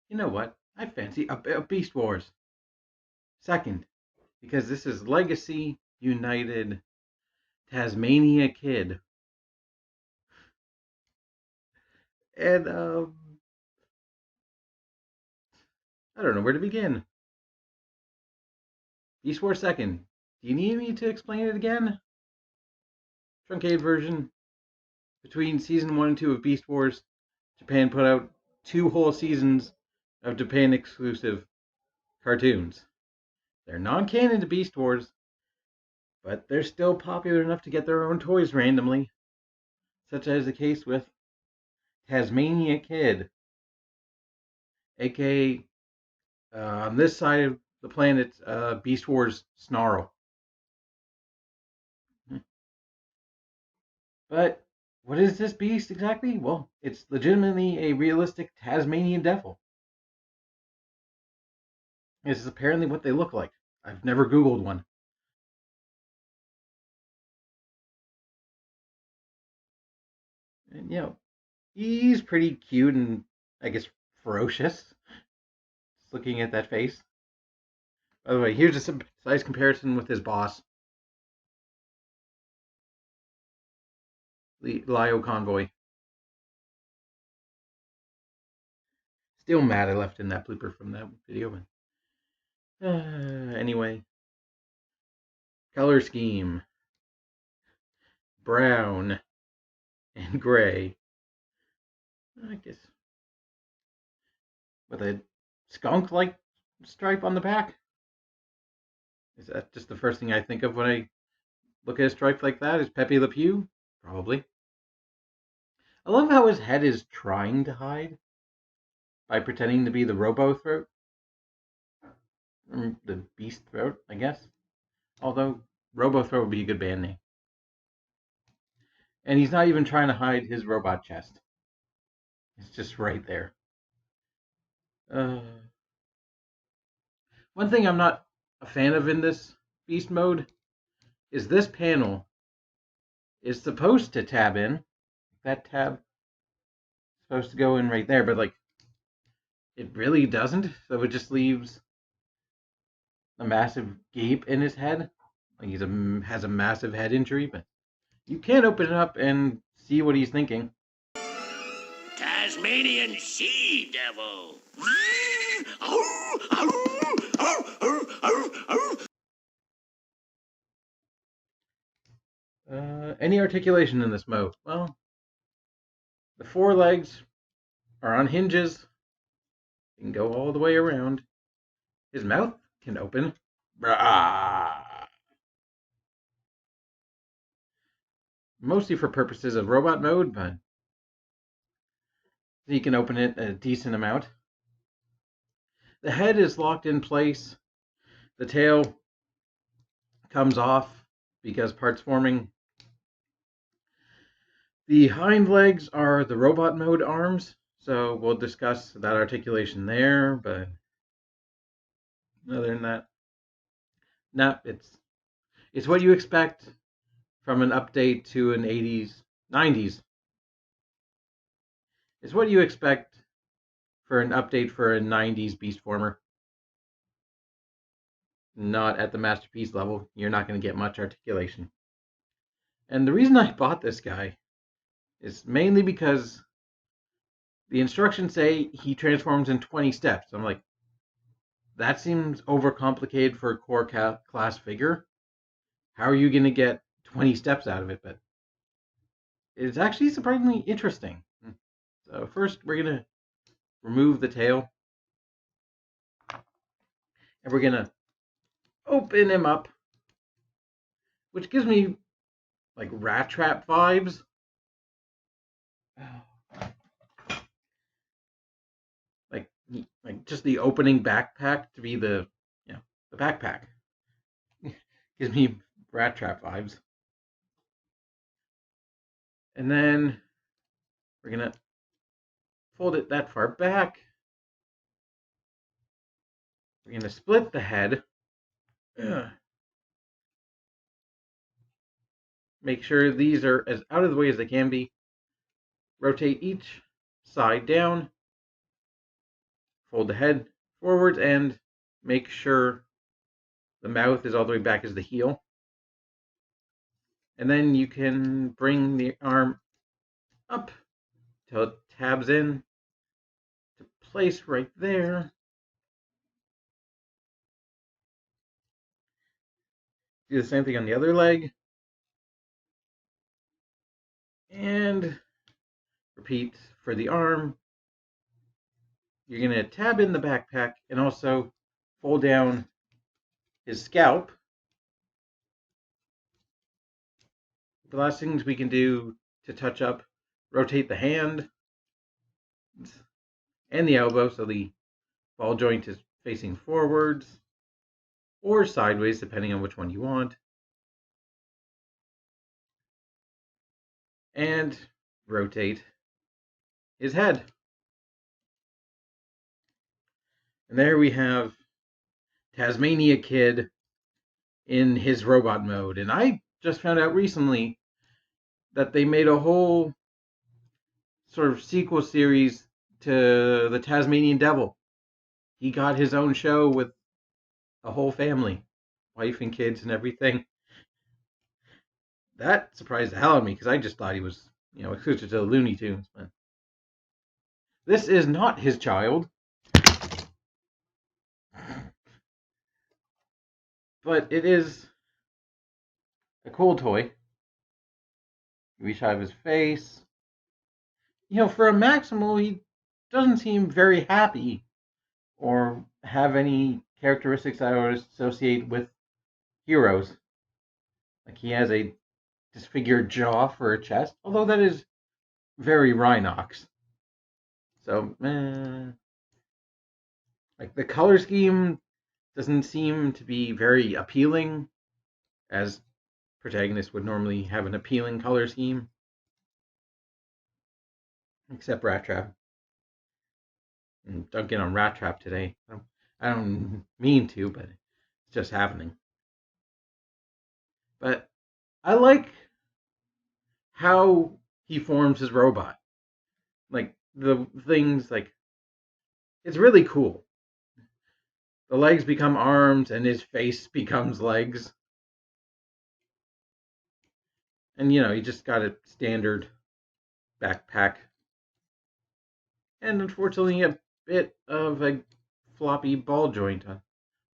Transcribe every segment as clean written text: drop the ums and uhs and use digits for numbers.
You know what? I fancy a Beast Wars. Second, because this is Legacy United Tasmania Kid. And, I don't know where to begin. Beast Wars Second. Do you need me to explain it again? Truncated version. Between season 1 and 2 of Beast Wars, Japan put out 2 whole seasons of Japan exclusive cartoons. They're non-canon to Beast Wars, but they're still popular enough to get their own toys randomly, such as the case with Tasmania Kid, aka on this side of the planet, Beast Wars Snarl. But what is this beast exactly? Well, it's legitimately a realistic Tasmanian devil. This is apparently what they look like. I've never Googled one. And, he's pretty cute and, I guess, ferocious. Just looking at that face. By the way, here's a size comparison with his boss, the Lio Convoy. Still mad I left in that blooper from that video. Anyway, color scheme: brown and gray. I guess with a skunk-like stripe on the back. Is that just the first thing I think of when I look at a stripe like that? Is Pepe Le Pew? Probably. I love how his head is trying to hide by pretending to be the Robo Throat. The Beast Throat, I guess. Although Robo Throat would be a good band name. And he's not even trying to hide his robot chest. It's just right there. One thing I'm not a fan of in this Beast mode is this panel is supposed to tab in. That tab is supposed to go in right there, but it really doesn't. So it just leaves a massive gape in his head. Like he has a massive head injury, but you can open it up and see what he's thinking. Tasmanian she devil. Any articulation in this mode? Well, the forelegs are on hinges. They can go all the way around. His mouth can open. Mostly for purposes of robot mode, but he can open it a decent amount. The head is locked in place. The tail comes off because parts forming. The hind legs are the robot mode arms, so we'll discuss that articulation there, but other than that, no, it's what you expect from an update to an 80s, 90s. It's what you expect for an update for a 90s Beast Former. Not at the Masterpiece level. You're not going to get much articulation. And the reason I bought this guy is mainly because the instructions say he transforms in 20 steps. I'm like, that seems overcomplicated for a core class figure. How are you going to get 20 steps out of it? But it's actually surprisingly interesting. So first, we're going to remove the tail. And we're going to open him up, which gives me like Rat Trap vibes. Like just the opening backpack to be the backpack. Gives me Rat Trap vibes. And then we're gonna fold it that far back. We're gonna split the head. Make sure these are as out of the way as they can be. Rotate each side down. fold the head forwards and make sure the mouth is all the way back as the heel. And then you can bring the arm up till it tabs in to place right there. Do the same thing on the other leg. And repeat for the arm. You're going to tab in the backpack and also fold down his scalp. The last things we can do to touch up, rotate the hand and the elbow so the ball joint is facing forwards or sideways, depending on which one you want. And rotate his head. And there we have Tasmania Kid in his robot mode. And I just found out recently that they made a whole sort of sequel series to the Tasmanian Devil. He got his own show with a whole family, wife and kids and everything. That surprised the hell out of me because I just thought he was, exclusive to the Looney Tunes. But this is not his child, but it is a cool toy. Reach out of his face. For a Maximal, he doesn't seem very happy or have any characteristics that I would associate with heroes. Like he has a disfigured jaw for a chest, although that is very Rhinox. So, like the color scheme doesn't seem to be very appealing, as protagonists would normally have an appealing color scheme. Except Rat Trap. And don't get on Rat Trap today. I don't mean to, but it's just happening. But I like how he forms his robot. Like the things, like it's really cool. The legs become arms and his face becomes legs. And he just got a standard backpack. And unfortunately a bit of a floppy ball joint on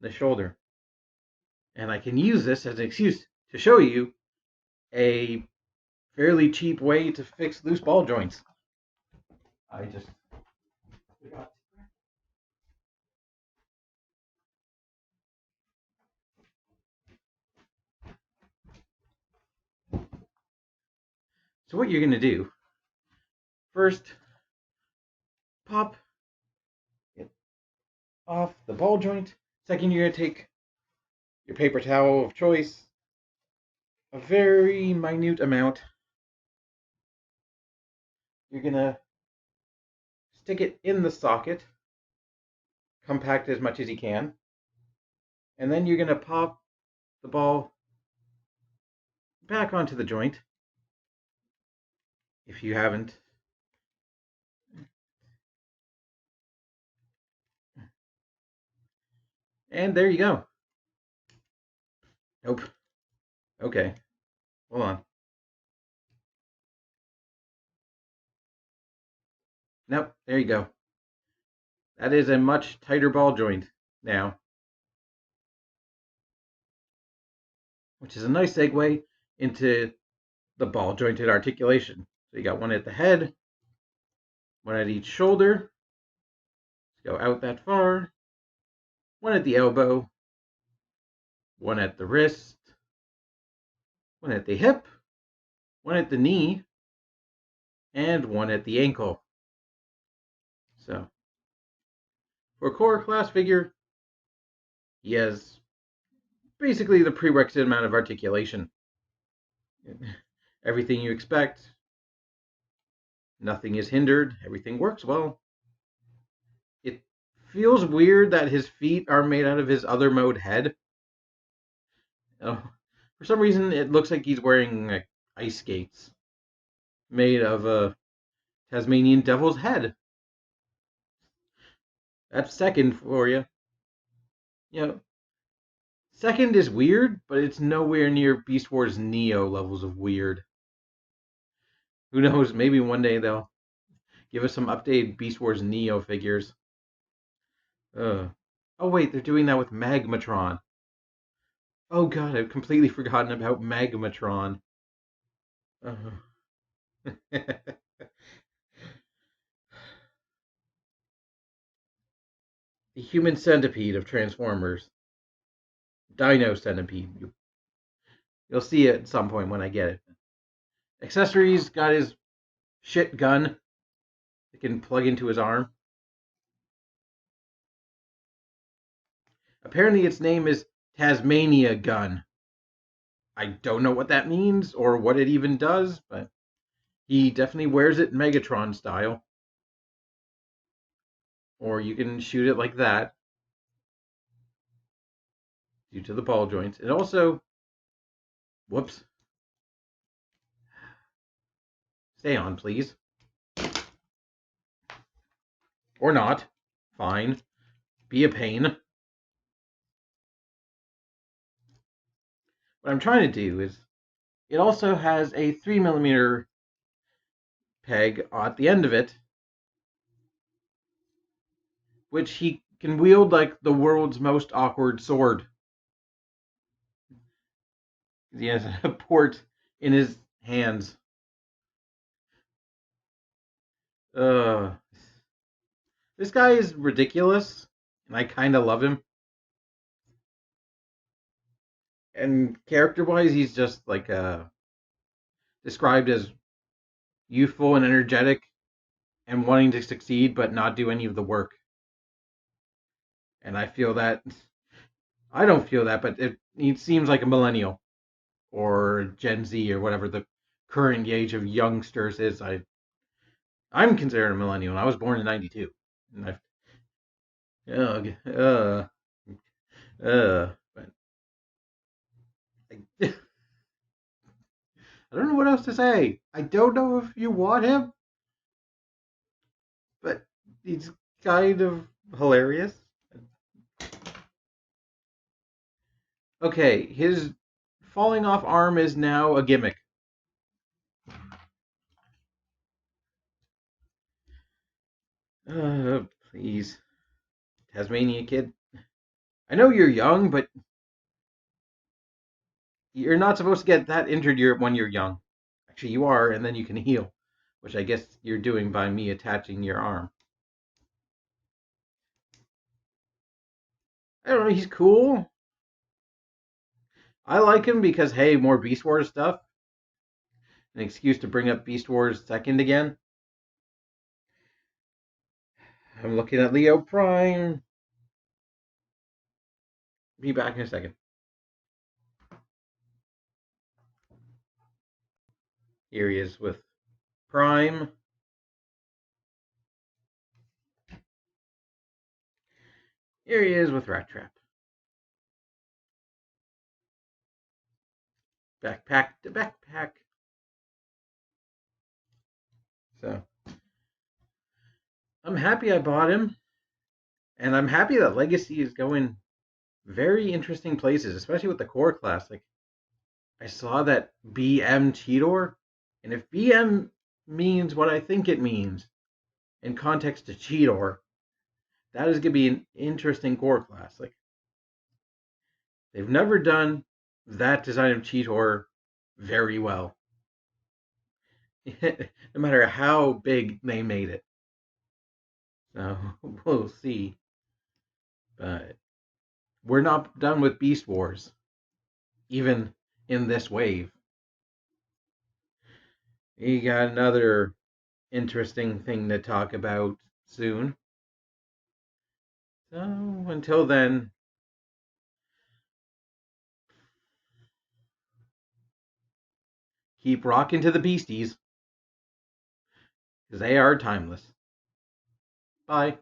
the shoulder. And I can use this as an excuse to show you a fairly cheap way to fix loose ball joints. I just forgot. So what you're going to do, first, pop it off the ball joint. Second, you're going to take your paper towel of choice, a very minute amount. You're going to stick it in the socket, compact as much as you can, and then you're going to pop the ball back onto the joint if you haven't. And there you go. Nope. Okay. Hold on. Nope. There you go. That is a much tighter ball joint now. Which is a nice segue into the ball jointed articulation. So you got one at the head, one at each shoulder. Let's go out that far. One at the elbow, one at the wrist, one at the hip, one at the knee, and one at the ankle. So, for a core class figure, he has basically the prerequisite amount of articulation. Everything you expect. Nothing is hindered. Everything works well. It feels weird that his feet are made out of his other mode head. For some reason, it looks like he's wearing like ice skates made of a Tasmanian devil's head. That's second for you. You know, second is weird, but it's nowhere near Beast Wars Neo levels of weird. Who knows? Maybe one day they'll give us some updated Beast Wars Neo figures. Oh wait, they're doing that with Magmatron. Oh god, I've completely forgotten about Magmatron. Uh, the human centipede of Transformers. Dino centipede. You'll see it at some point when I get it. Accessories got his shit gun. It can plug into his arm. Apparently, its name is Tasmania Gun. I don't know what that means or what it even does, but he definitely wears it Megatron style. Or you can shoot it like that due to the ball joints. It also, whoops, stay on, please. Or not. Fine. Be a pain. What I'm trying to do is, it also has a 3mm peg at the end of it, which he can wield like the world's most awkward sword. He has a port in his hands. Uh, this guy is ridiculous, and I kind of love him. And character-wise, he's just like described as youthful and energetic, and wanting to succeed but not do any of the work. And I feel that I don't feel that, but he seems like a millennial or Gen Z or whatever the current age of youngsters is. I'm considered a millennial. And I was born in '92, and but I, I don't know what else to say. I don't know if you want him, but he's kind of hilarious. Okay, his falling off arm is now a gimmick. Please, Tasmania kid. I know you're young, but you're not supposed to get that injured when you're young. Actually, you are, and then you can heal, which I guess you're doing by me attaching your arm. I don't know. He's cool. I like him because hey, more Beast Wars stuff. An excuse to bring up Beast Wars second again. I'm looking at Leo Prime. Be back in a second. Here he is with Prime. Here he is with Rat Trap. Backpack to backpack. So I'm happy I bought him, and I'm happy that Legacy is going very interesting places, especially with the core class. Like I saw that BM Cheetor, and if BM means what I think it means in context to Cheetor, that is going to be an interesting core class. Like they've never done that design of Cheetor very well, no matter how big they made it. So we'll see. But we're not done with Beast Wars, even in this wave. We got another interesting thing to talk about soon. So until then, keep rocking to the beasties, because they are timeless. Bye.